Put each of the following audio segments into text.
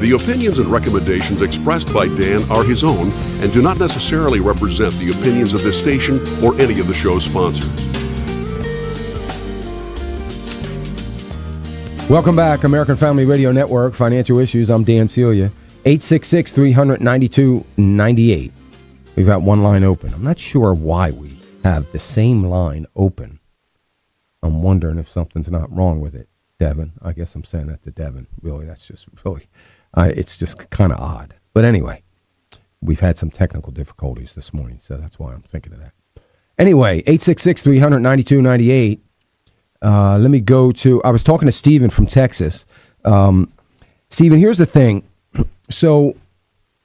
The opinions and recommendations expressed by Dan are his own and do not necessarily represent the opinions of this station or any of the show's sponsors. Welcome back, American Family Radio Network, Financial Issues. I'm Dan Celia. 866-300-9298. We've got one line open. I'm not sure why we have the same line open. I'm wondering if something's not wrong with it. Devin, I guess I'm saying that to Devin. Really, that's just really, it's just kind of odd. But anyway, we've had some technical difficulties this morning, so that's why I'm thinking of that. Anyway, 866-300-9298. Let me go to, I was talking to Stephen from Texas. Stephen, here's the thing. So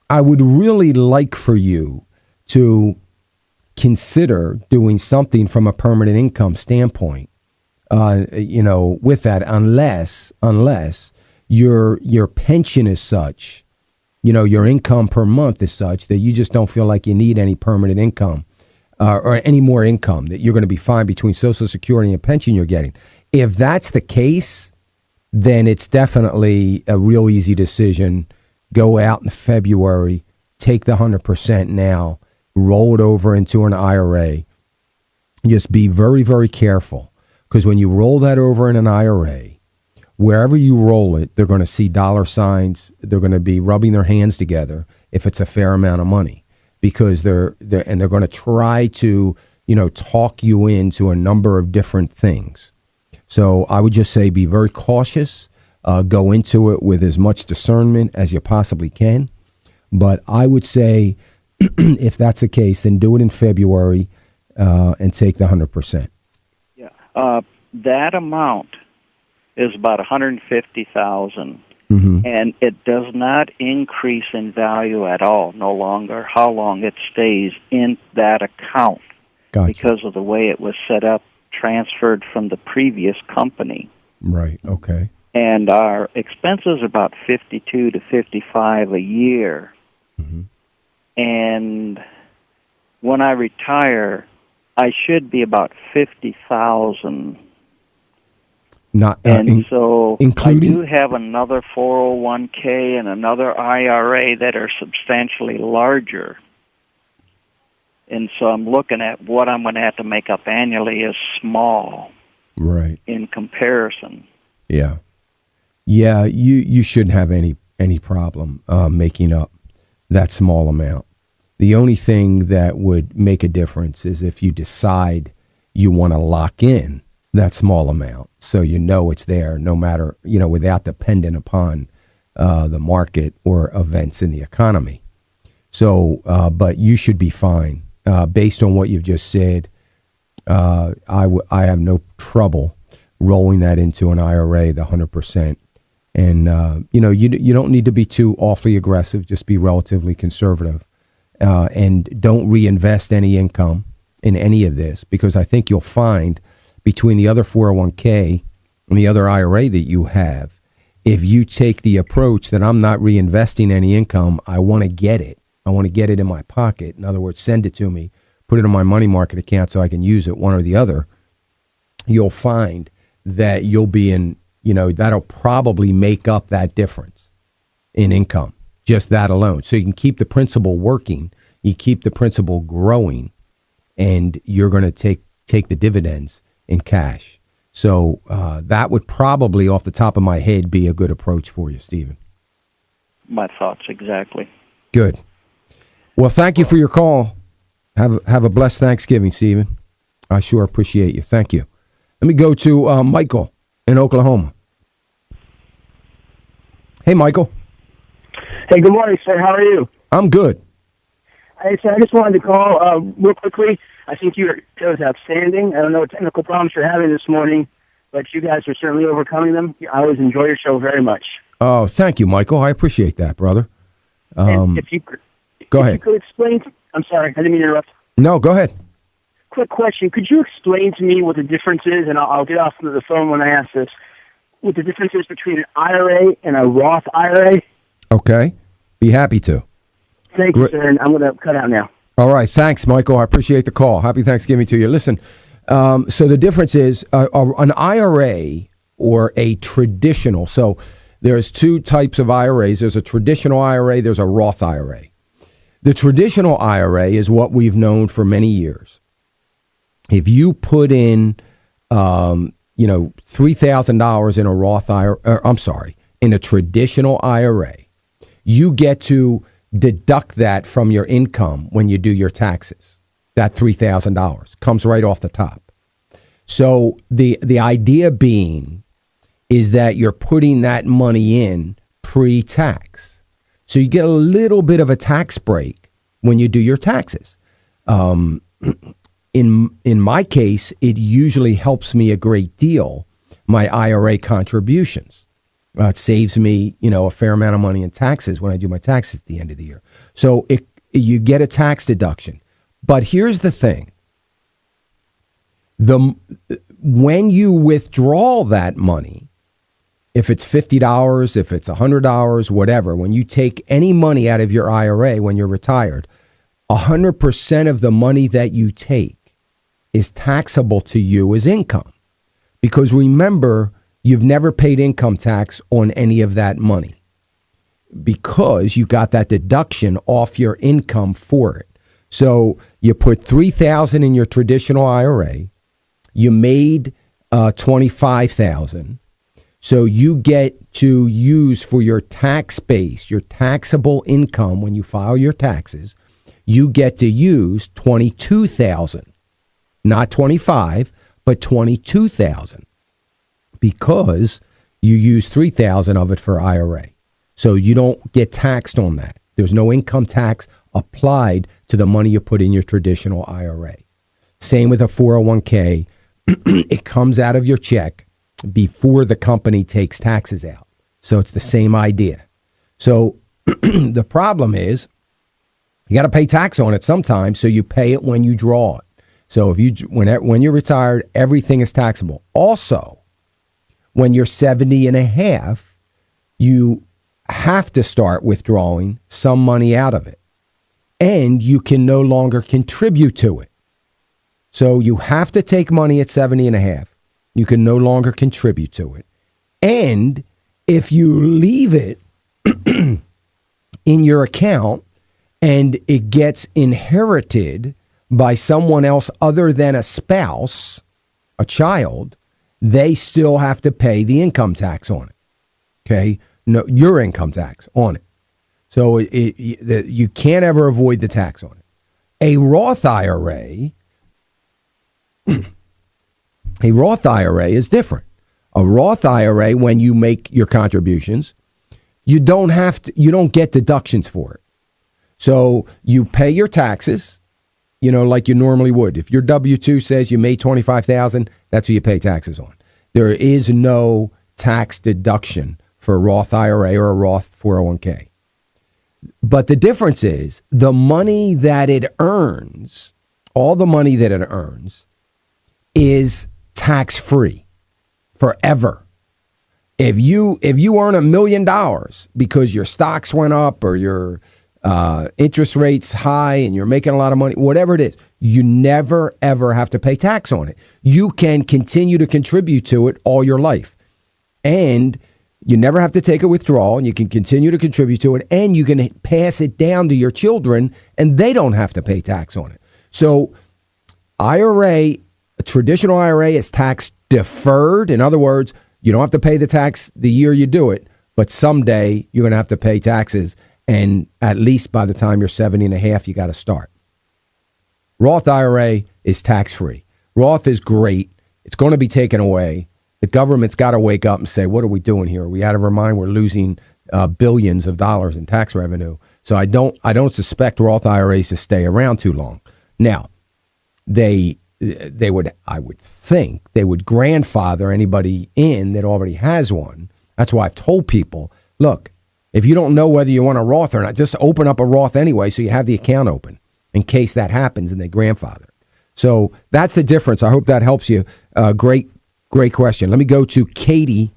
I would really like for you to consider doing something from a permanent income standpoint, with that, unless your pension is such, your income per month is such that you just don't feel like you need any permanent income or any more income, that you're going to be fine between Social Security and pension you're getting. If that's the case, then it's definitely a real easy decision. Go out in February, take the 100% now, roll it over into an IRA. Just be very, very careful, because when you roll that over in an IRA, wherever you roll it, they're going to see dollar signs. They're going to be rubbing their hands together if it's a fair amount of money, because they're going to try to, talk you into a number of different things. So I would just say be very cautious. Go into it with as much discernment as you possibly can. But I would say, if that's the case, then do it in February and take the 100%. Yeah, that amount is about $150,000, and it does not increase in value at all. No longer how long it stays in that account, Gotcha. Because of the way it was set up, transferred from the previous company. Right. Okay. And our expenses are about $52 to $55 a year. And when I retire, I should be about $50,000. Not so including? I do have another 401k and another IRA that are substantially larger. And so I'm looking at what I'm going to have to make up annually is small, right, in comparison. Yeah. Yeah, you shouldn't have any problem making up that small amount. The only thing that would make a difference is if you decide you want to lock in that small amount, so it's there no matter, without dependent upon the market or events in the economy. So, but you should be fine. Based on what you've just said, I have no trouble rolling that into an IRA, the 100%. And, you don't need to be too awfully aggressive. Just be relatively conservative. And don't reinvest any income in any of this, because I think you'll find between the other 401k and the other IRA that you have, if you take the approach that I'm not reinvesting any income, I want to get it. I want to get it in my pocket. In other words, send it to me, put it in my money market account so I can use it, one or the other. You'll find that you'll be in, that'll probably make up that difference in income, just that alone. So you can keep the principal working, you keep the principal growing, and you're going to take the dividends in cash. So that would probably, off the top of my head, be a good approach for you, Stephen. My thoughts, exactly. Good. Well, thank you for your call. Have a blessed Thanksgiving, Stephen. I sure appreciate you. Thank you. Let me go to Michael in Oklahoma. Hey, Michael. Hey, good morning, sir. How are you? I'm good. Hey, sir, I just wanted to call real quickly. I think it was outstanding. I don't know what technical problems you're having this morning, but you guys are certainly overcoming them. I always enjoy your show very much. Oh, thank you, Michael. I appreciate that, brother. If you go ahead. You could explain. I'm sorry, I didn't mean to interrupt. No, go ahead. Quick question. Could you explain to me what the difference is, and I'll get off the phone when I ask this, what the difference is between an IRA and a Roth IRA? Okay. Be happy to. Thank you, sir, and I'm going to cut out now. All right. Thanks, Michael. I appreciate the call. Happy Thanksgiving to you. Listen, so the difference is an IRA or a traditional. So there's two types of IRAs. There's a traditional IRA, there's a Roth IRA. The traditional IRA is what we've known for many years. If you put in, $3,000 in a Roth IRA, in a traditional IRA, you get to deduct that from your income when you do your taxes. That $3,000 comes right off the top. So the idea being is that you're putting that money in pre-tax. So you get a little bit of a tax break when you do your taxes. In my case, it usually helps me a great deal, my IRA contributions. It saves me, a fair amount of money in taxes when I do my taxes at the end of the year. So you get a tax deduction. But here's the thing. When you withdraw that money, if it's $50, if it's $100, whatever, when you take any money out of your IRA when you're retired, 100% of the money that you take is taxable to you as income. Because remember, you've never paid income tax on any of that money because you got that deduction off your income for it. So you put $3,000 in your traditional IRA, you made $25,000. So you get to use for your tax base, your taxable income when you file your taxes, you get to use $22,000. Not 25, but 22,000, because you use 3,000 of it for IRA. So you don't get taxed on that. There's no income tax applied to the money you put in your traditional IRA. Same with a 401k. It comes out of your check before the company takes taxes out. So it's the same idea. So the problem is you got to pay tax on it sometimes, so you pay it when you draw it. So when you're retired, everything is taxable. Also, when you're 70 and a half, you have to start withdrawing some money out of it. And you can no longer contribute to it. So you have to take money at 70 and a half. You can no longer contribute to it. And if you leave it in your account and it gets inherited by someone else other than a spouse, a child, they still have to pay the income tax on it. Okay? No, your income tax on it. So you can't ever avoid the tax on it. A Roth IRA, is different. A Roth IRA, when you make your contributions, you don't get deductions for it. So you pay your taxes, like you normally would. If your W-2 says you made $25,000, that's what you pay taxes on. There is no tax deduction for a Roth IRA or a Roth 401k. But the difference is the money that it earns, all the money that it earns, is tax-free forever. If you earn $1 million because your stocks went up or your interest rates high and you're making a lot of money, whatever it is, you never, ever have to pay tax on it. You can continue to contribute to it all your life. And you never have to take a withdrawal, and you can continue to contribute to it, and you can pass it down to your children, and they don't have to pay tax on it. So IRA, a traditional IRA, is tax deferred. In other words, you don't have to pay the tax the year you do it, but someday you're going to have to pay taxes. And at least by the time you're 70 and a half, you got to start. Roth IRA is tax-free. Roth is great. It's going to be taken away. The government's got to wake up and say, what are we doing here? Are we out of our mind? We're losing billions of dollars in tax revenue. So I don't suspect Roth IRAs to stay around too long. Now, I would think they would grandfather anybody in that already has one. That's why I've told people, look, if you don't know whether you want a Roth or not, just open up a Roth anyway so you have the account open in case that happens and they grandfather. So that's the difference. I hope that helps you. Great question. Let me go to Kate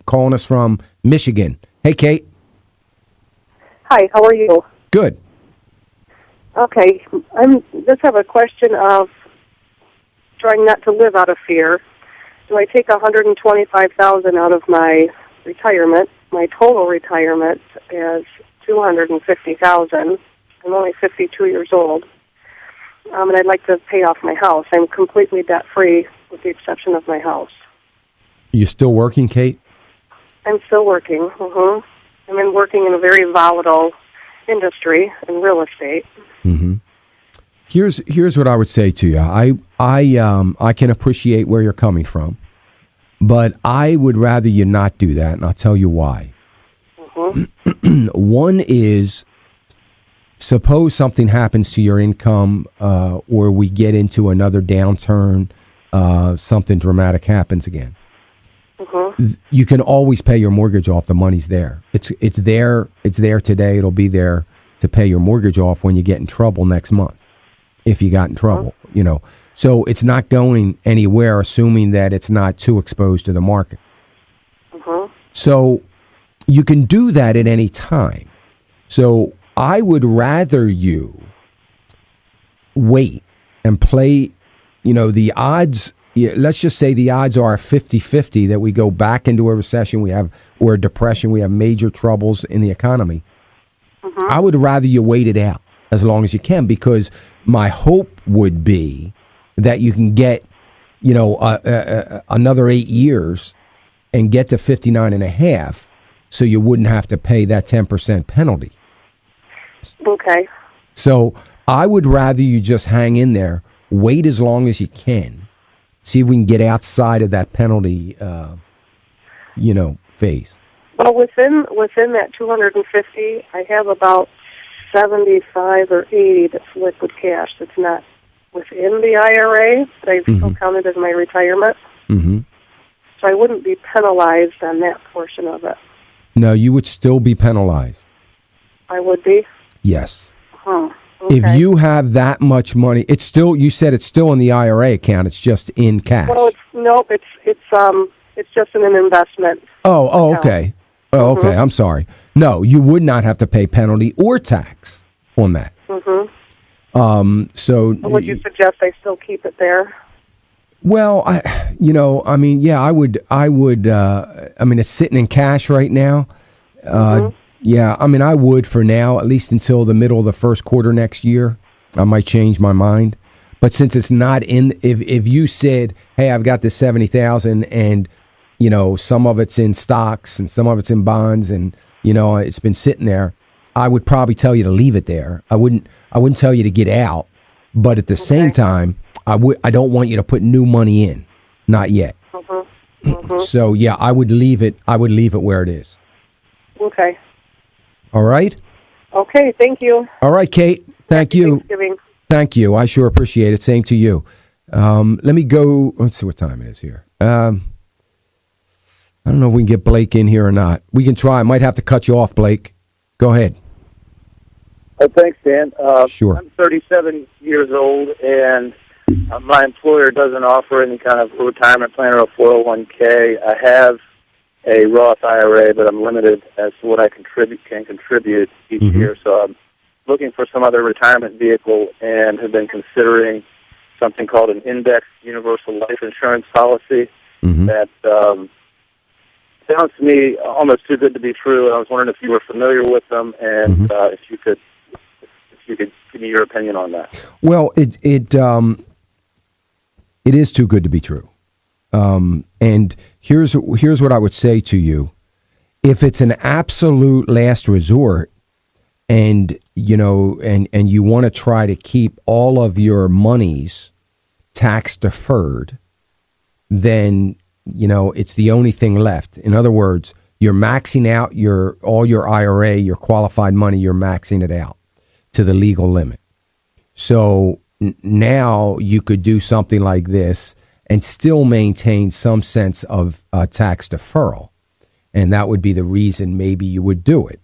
calling us from Michigan. Hey, Kate. Hi, how are you? Good. Okay, I just have a question of trying not to live out of fear. Do I take $125,000 out of my retirement. My total retirement is $250,000. I'm only 52 years old, and I'd like to pay off my house. I'm completely debt-free with the exception of my house. You still working, Kate? I'm still working. I'm working in a very volatile industry in real estate. Mm-hmm. Here's what I would say to you. I can appreciate where you're coming from, but I would rather you not do that, and I'll tell you why. One is, suppose something happens to your income, or we get into another downturn, something dramatic happens again. You can always pay your mortgage off. The money's there. It's there. It's there today. It'll be there to pay your mortgage off when you get in trouble next month, if you got in trouble. So it's not going anywhere, assuming that it's not too exposed to the market. So you can do that at any time. So I would rather you wait and play, the odds. Let's just say the odds are 50-50 that we go back into a recession, or a depression, we have major troubles in the economy. I would rather you wait it out as long as you can, because my hope would be that you can get, another 8 years and get to 59.5, so you wouldn't have to pay that 10% penalty. Okay. So I would rather you just hang in there, wait as long as you can, see if we can get outside of that penalty, phase. Well, within that 250, I have about 75 or 80 that's liquid cash. That's not within the IRA, but I still count it as my retirement. So I wouldn't be penalized on that portion of it. No, you would still be penalized. I would be? Yes. Okay. If you have that much money, you said it's still in the IRA account. It's just in cash. Well, it's just in an investment. Oh, okay. Oh, okay. I'm sorry. No, you would not have to pay penalty or tax on that. So would you suggest I still keep it there? Well, I would. It's sitting in cash right now. Yeah, I would for now, at least until the middle of the first quarter next year. I might change my mind. But since it's not in, if you said, hey, I've got this 70,000 and, some of it's in stocks and some of it's in bonds and, it's been sitting there, I would probably tell you to leave it there. I wouldn't tell you to get out. But at the same time, I don't want you to put new money in. Not yet. So, yeah, I would leave it where it is. Okay. All right? Okay, thank you. All right, Kate. Thank Happy you. Thanksgiving. Thank you. I sure appreciate it. Same to you. Let me go. Let's see what time it is here. I don't know if we can get Blake in here or not. We can try. I might have to cut you off, Blake. Go ahead. Oh, thanks, Dan. Sure. I'm 37 years old, and my employer doesn't offer any kind of retirement plan or a 401k. I have a Roth IRA, but I'm limited as to what I can contribute each year. So I'm looking for some other retirement vehicle and have been considering something called an indexed universal life insurance policy that sounds to me almost too good to be true. I was wondering if you were familiar with them and if you could give me your opinion on that. Well, it is too good to be true. And here's what I would say to you. If it's an absolute last resort and you want to try to keep all of your monies tax deferred, then, it's the only thing left. In other words, you're maxing out all your IRA, your qualified money, you're maxing it out to the legal limit. So now you could do something like this and still maintain some sense of tax deferral. And that would be the reason maybe you would do it.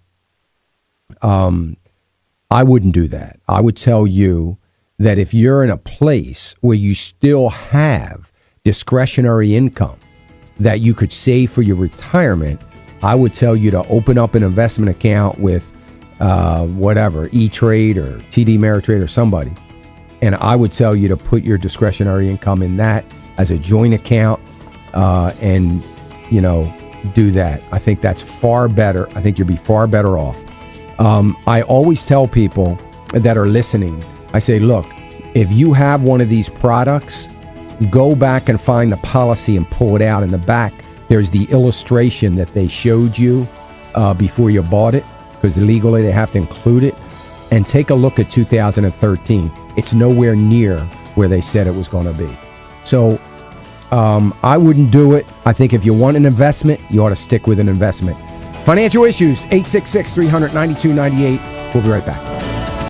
I wouldn't do that. I would tell you that if you're in a place where you still have discretionary income that you could save for your retirement, I would tell you to open up an investment account with whatever, E-Trade or TD Ameritrade or somebody. And I would tell you to put your discretionary income in that as a joint account and, do that. I think that's far better. I think you'll be far better off. I always tell people that are listening, I say, look, if you have one of these products, go back and find the policy and pull it out. In the back, there's the illustration that they showed you before you bought it, because legally they have to include it. And take a look at 2013. It's nowhere near where they said it was going to be. So I wouldn't do it. I think if you want an investment, you ought to stick with an investment. Financial Issues, 866-300-9298. We'll be right back.